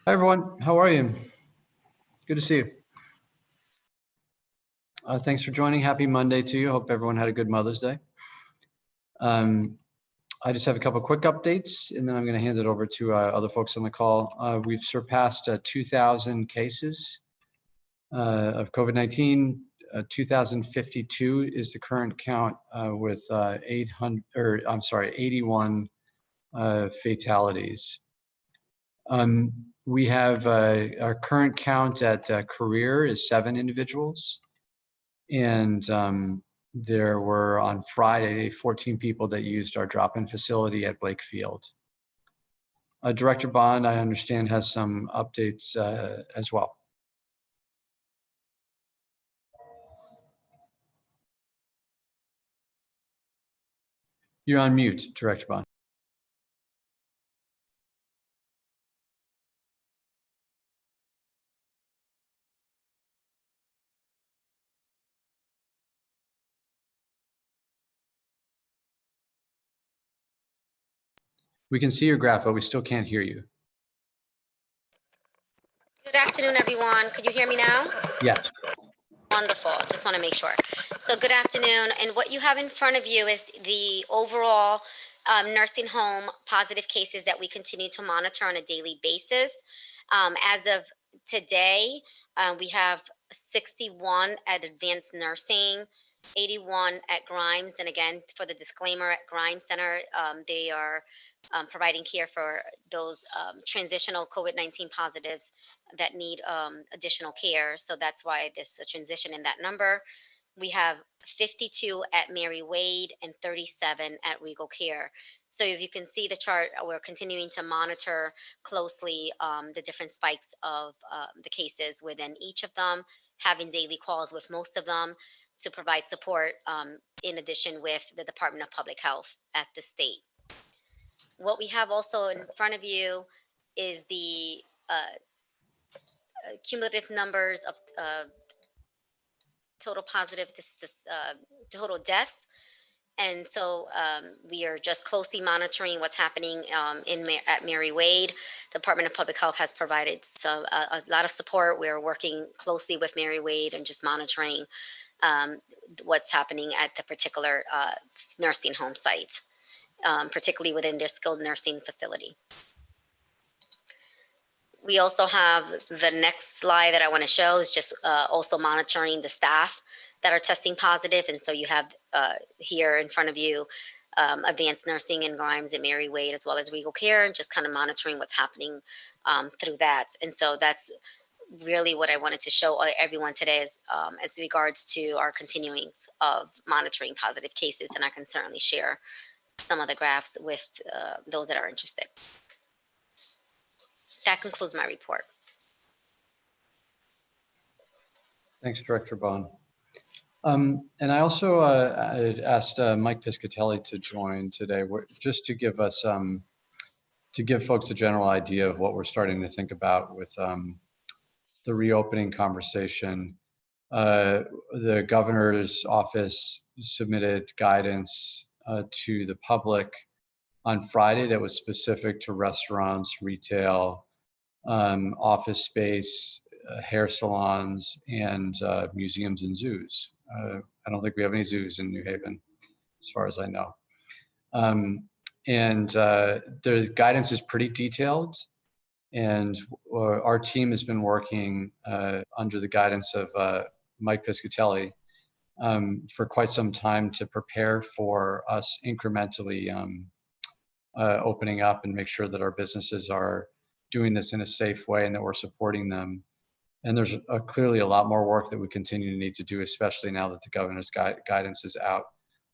Hi, everyone. How are you? Good to see you. Thanks for joining. Happy Monday to you. Hope everyone had a good Mother's Day. I just have a couple quick updates, and then I'm going to hand it over to other folks on the call. We've surpassed 2,000 cases of COVID-19. 2,052 is the current count with 81 fatalities. We have our current count at career is 7 individuals. And there were on Friday 14 people that used our drop-in facility at Blake Field. Director Bond, I understand, has some updates as well. You're on mute, Director Bond. We can see your graph, but we still can't hear you. Good afternoon, everyone. Could you hear me now? Yes. Wonderful. Just want to make sure. So good afternoon. And what you have in front of you is the overall nursing home positive cases that we continue to monitor on a daily basis. As of today, we have 61 at advanced nursing, 81 at Grimes. And again, for the disclaimer, at Grimes Center, they are providing care for those transitional COVID-19 positives that need additional care. So that's why there's a transition in that number. We have 52 at Mary Wade and 37 at Regal Care. So if you can see the chart, we're continuing to monitor closely the different spikes of the cases within each of them, having daily calls with most of them to provide support in addition with the Department of Public Health at the state. What we have also in front of you is the cumulative numbers of total positive, total deaths. And so we are just closely monitoring what's happening at Mary Wade. The Department of Public Health has provided a lot of support. We're working closely with Mary Wade and just monitoring what's happening at the particular nursing home site, particularly within their skilled nursing facility. We also have the next slide that I want to show is just also monitoring the staff that are testing positive. And so you have here in front of you advanced nursing in Grimes and Mary Wade, as well as Regal Care, and just kind of monitoring what's happening through that. And so that's really what I wanted to show everyone today is as regards to our continuings of monitoring positive cases. And I can certainly share some of the graphs with those that are interested. That concludes my report. Thanks, Director Bond. And I also asked Mike Piscatelli to join today, just to give us, to give folks a general idea of what we're starting to think about with the reopening conversation. The governor's office submitted guidance to the public on Friday that was specific to restaurants, retail, office space, hair salons, and museums and zoos. I don't think we have any zoos in New Haven, as far as I know. The guidance is pretty detailed, and our team has been working under the guidance of Mike Piscatelli for quite some time to prepare for us incrementally opening up and make sure that our businesses are doing this in a safe way and that we're supporting them. And there's clearly a lot more work that we continue to need to do, especially now that the governor's guidance is out.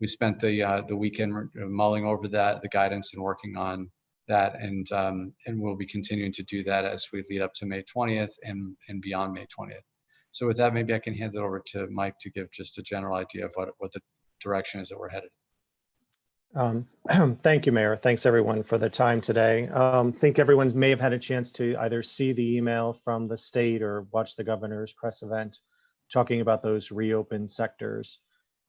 We spent the weekend mulling over the guidance and working on that, and we'll be continuing to do that as we lead up to May 20th and beyond May 20th. So with that, maybe I can hand it over to Mike to give just a general idea of what the direction is that we're headed. Thank you, Mayor. Thanks, everyone, for the time today. I think everyone may have had a chance to either see the email from the state or watch the governor's press event talking about those reopened sectors.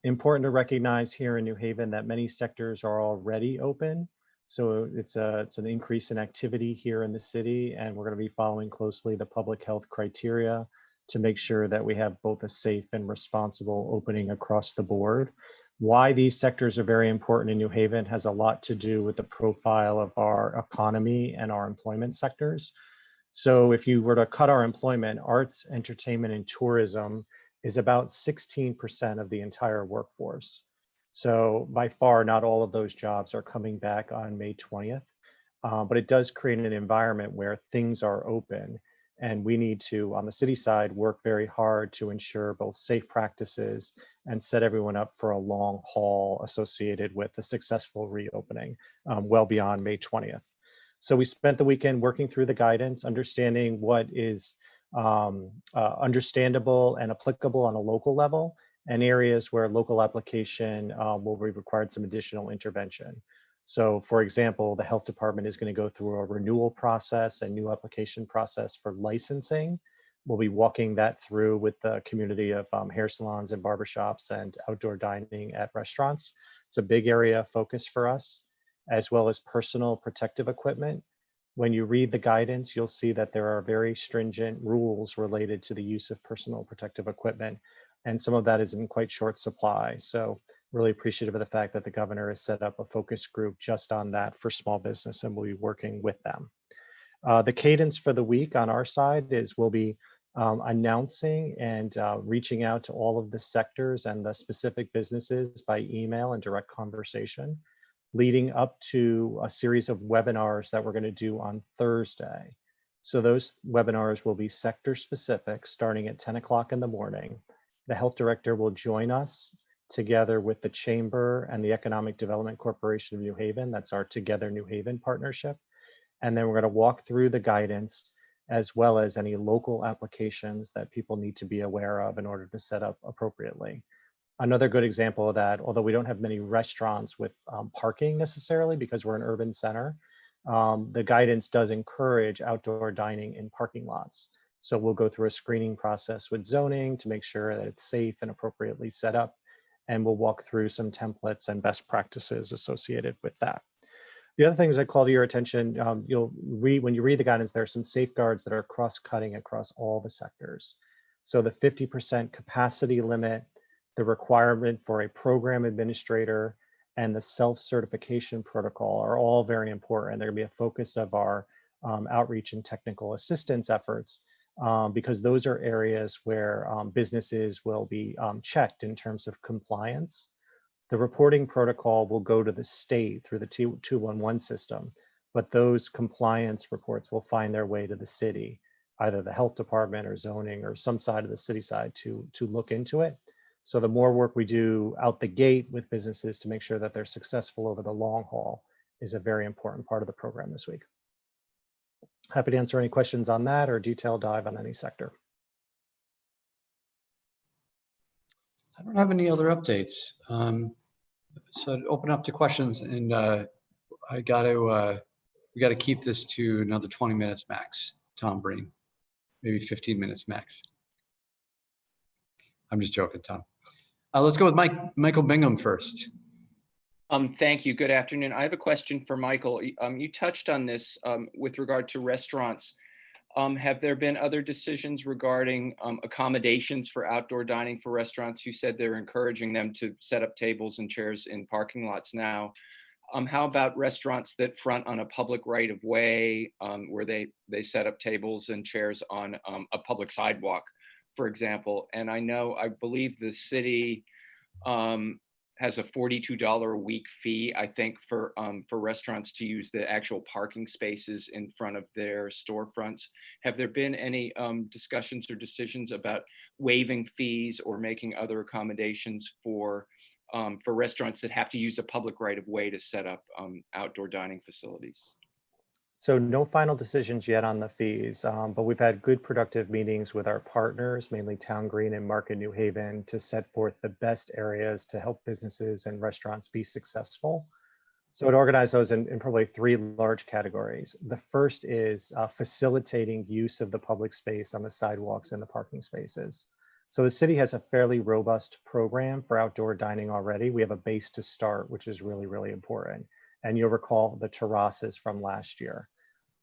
Important to recognize here in New Haven that many sectors are already open. So it's an increase in activity here in the city, and we're going to be following closely the public health criteria to make sure that we have both a safe and responsible opening across the board. Why these sectors are very important in New Haven has a lot to do with the profile of our economy and our employment sectors. So if you were to cut our employment, arts, entertainment, and tourism is about 16% of the entire workforce. So by far, not all of those jobs are coming back on May 20th, but it does create an environment where things are open. And we need to, on the city side, work very hard to ensure both safe practices and set everyone up for a long haul associated with the successful reopening well beyond May 20th. So we spent the weekend working through the guidance, understanding what is understandable and applicable on a local level, and areas where local application will be required some additional intervention. So for example, the health department is going to go through a renewal process and new application process for licensing. We'll be walking that through with the community of hair salons and barbershops and outdoor dining at restaurants. It's a big area of focus for us, as well as personal protective equipment. When you read the guidance, you'll see that there are very stringent rules related to the use of personal protective equipment, and some of that is in quite short supply. So really appreciative of the fact that the governor has set up a focus group just on that for small business, and we'll be working with them. The cadence for the week on our side is we'll be announcing and reaching out to all of the sectors and the specific businesses by email and direct conversation, leading up to a series of webinars that we're going to do on Thursday. So those webinars will be sector specific, starting at 10 o'clock in the morning. The health director will join us together with the Chamber and the Economic Development Corporation of New Haven. That's our Together New Haven partnership. And then we're going to walk through the guidance as well as any local applications that people need to be aware of in order to set up appropriately. Another good example of that, although we don't have many restaurants with parking necessarily because we're an urban center, the guidance does encourage outdoor dining in parking lots. So we'll go through a screening process with zoning to make sure that it's safe and appropriately set up. And we'll walk through some templates and best practices associated with that. The other things I call to your attention, when you read the guidance, there are some safeguards that are cross-cutting across all the sectors. So the 50% capacity limit, the requirement for a program administrator, and the self-certification protocol are all very important. They're going to be a focus of our outreach and technical assistance efforts because those are areas where businesses will be checked in terms of compliance. The reporting protocol will go to the state through the 211 system, but those compliance reports will find their way to the city, either the health department or zoning or some side of the city side to look into it. So the more work we do out the gate with businesses to make sure that they're successful over the long haul is a very important part of the program this week. Happy to answer any questions on that or detailed dive on any sector. I don't have any other updates. So I'd open up to questions, and we got to keep this to another 20 minutes max. Tom Breen, maybe 15 minutes max. I'm just joking, Tom. Let's go with Michael Bingham first. Thank you. Good afternoon. I have a question for Michael. You touched on this with regard to restaurants. Have there been other decisions regarding accommodations for outdoor dining for restaurants? You said they're encouraging them to set up tables and chairs in parking lots now. How about restaurants that front on a public right of way where they set up tables and chairs on a public sidewalk, for example? And I believe the city has a $42 a week fee, I think, for restaurants to use the actual parking spaces in front of their storefronts. Have there been any discussions or decisions about waiving fees or making other accommodations for restaurants that have to use a public right of way to set up outdoor dining facilities? So no final decisions yet on the fees, but we've had good productive meetings with our partners, mainly Town Green and Market New Haven, to set forth the best areas to help businesses and restaurants be successful. So I'd organize those in probably three large categories. The first is facilitating use of the public space on the sidewalks and the parking spaces. So the city has a fairly robust program for outdoor dining already. We have a base to start, which is really, really important. And you'll recall the terraces from last year.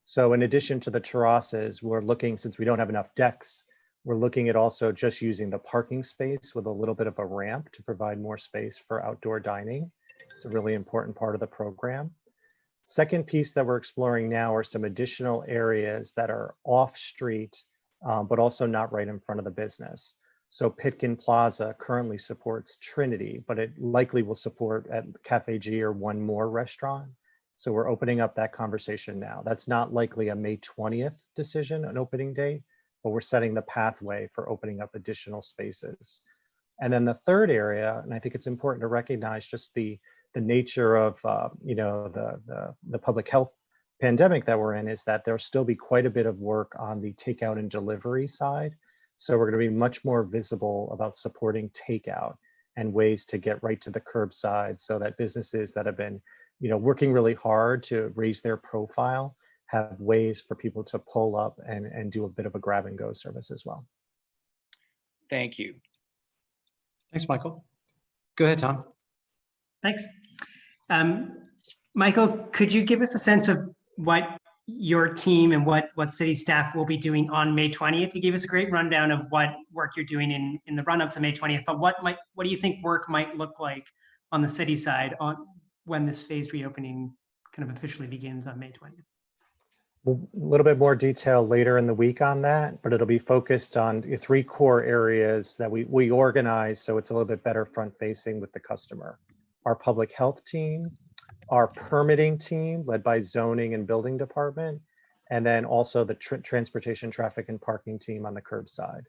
So in addition to the terraces, we're looking, since we don't have enough decks, we're looking at also just using the parking space with a little bit of a ramp to provide more space for outdoor dining. It's a really important part of the program. Second piece that we're exploring now are some additional areas that are off street, but also not right in front of the business. So Pitkin Plaza currently supports Trinity, but it likely will support at Cafe G or one more restaurant. So we're opening up that conversation now. That's not likely a May 20th decision, an opening date, but we're setting the pathway for opening up additional spaces. And then the third area, and I think it's important to recognize just the nature of the public health pandemic that we're in, is that there'll still be quite a bit of work on the takeout and delivery side. So we're going to be much more visible about supporting takeout and ways to get right to the curbside, so that businesses that have been working really hard to raise their profile have ways for people to pull up and do a bit of a grab and go service as well. Thank you. Thanks, Michael. Go ahead, Tom. Thanks. Michael, could you give us a sense of what your team and what city staff will be doing on May 20th? You gave us a great rundown of what work you're doing in the run up to May 20th, but what do you think work might look like on the city side when this phased reopening kind of officially begins on May 20th? A little bit more detail later in the week on that, but it'll be focused on 3 core areas that we organize, so it's a little bit better front facing with the customer. Our public health team, our permitting team led by zoning and building department, and then also the transportation, traffic and parking team on the curbside.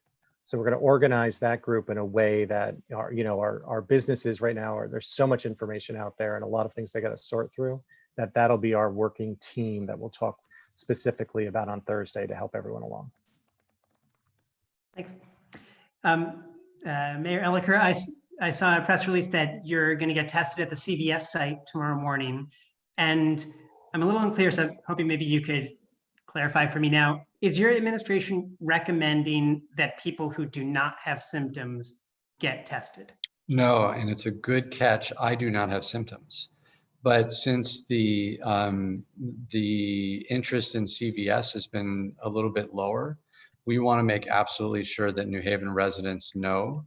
So we're going to organize that group in a way that our businesses right now there's so much information out there and a lot of things they got to sort through, that'll be our working team that we'll talk specifically about on Thursday to help everyone along. Thanks. Mayor Elicker, I saw a press release that you're going to get tested at the CVS site tomorrow morning, and I'm a little unclear, so I'm hoping maybe you could clarify for me now. Is your administration recommending that people who do not have symptoms get tested? No, and it's a good catch. I do not have symptoms. But since the interest in CVS has been a little bit lower, we want to make absolutely sure that New Haven residents know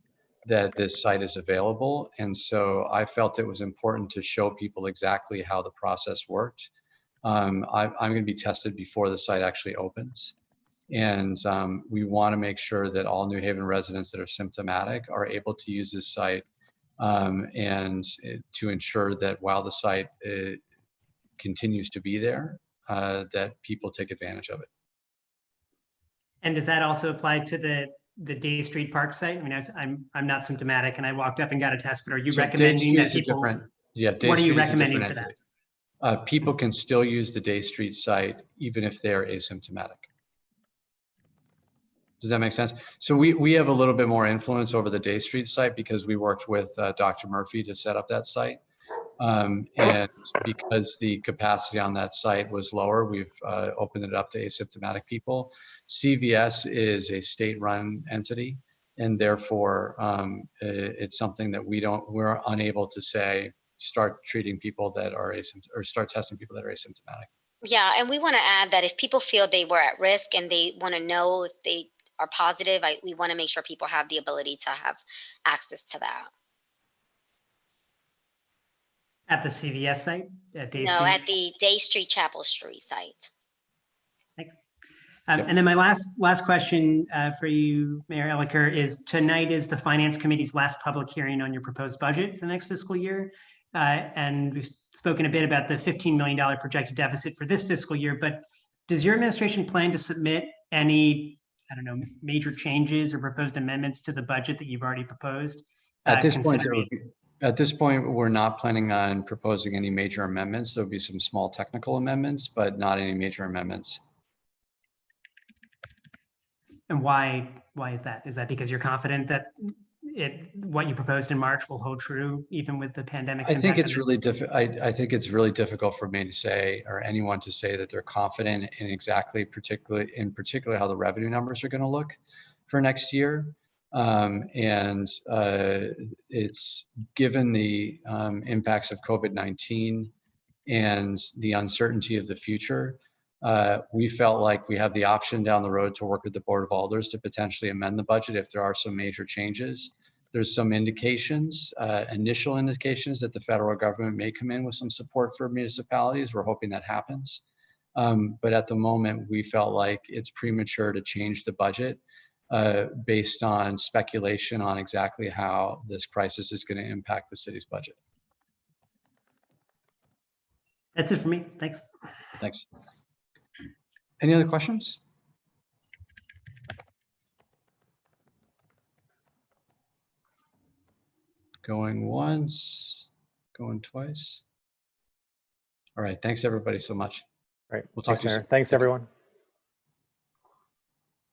that this site is available. And so I felt it was important to show people exactly how the process worked. I'm going to be tested before the site actually opens. And we want to make sure that all New Haven residents that are symptomatic are able to use this site and to ensure that while the site continues to be there, that people take advantage of it. And does that also apply to the Day Street Park site? I mean, I'm not symptomatic and I walked up and got a test, but are you recommending that people? What are you recommending for that? People can still use the Day Street site even if they're asymptomatic. Does that make sense? So we have a little bit more influence over the Day Street site because we worked with Dr. Murphy to set up that site. And because the capacity on that site was lower, we've opened it up to asymptomatic people. CVS is a state-run entity, and therefore it's something that we're unable to say, start treating people that are asymptomatic or start testing people that are asymptomatic. Yeah, and we want to add that if people feel they were at risk and they want to know if they are positive, we want to make sure people have the ability to have access to that. At the CVS site? At Day No, Street? at the Day Street, Chapel Street site. Thanks. And then my last question for you, Mayor Elicker, is tonight is the Finance Committee's last public hearing on your proposed budget for the next fiscal year. And we've spoken a bit about the $15 million projected deficit for this fiscal year, but does your administration plan to submit any, I don't know, major changes or proposed amendments to the budget that you've already proposed? At this point, we're not planning on proposing any major amendments. There'll be some small technical amendments, but not any major amendments. And why is that? Is that because you're confident that what you proposed in March will hold true even with the pandemic? I think it's really difficult. I think it's really difficult for me to say, or anyone to say, that they're confident in exactly, in particular, how the revenue numbers are going to look for next year. It's given the impacts of COVID-19 and the uncertainty of the future, we felt like we have the option down the road to work with the Board of Alders to potentially amend the budget if there are some major changes. There's some indications, initial indications that the federal government may come in with some support for municipalities. We're hoping that happens. But at the moment, we felt like it's premature to change the budget based on speculation on exactly how this crisis is going to impact the city's budget. That's it for me. Thanks. Thanks. Any other questions? Going once, going twice. All right. Thanks everybody so much. Right. We'll talk Thanks, to you Mayor. soon. Thanks, everyone.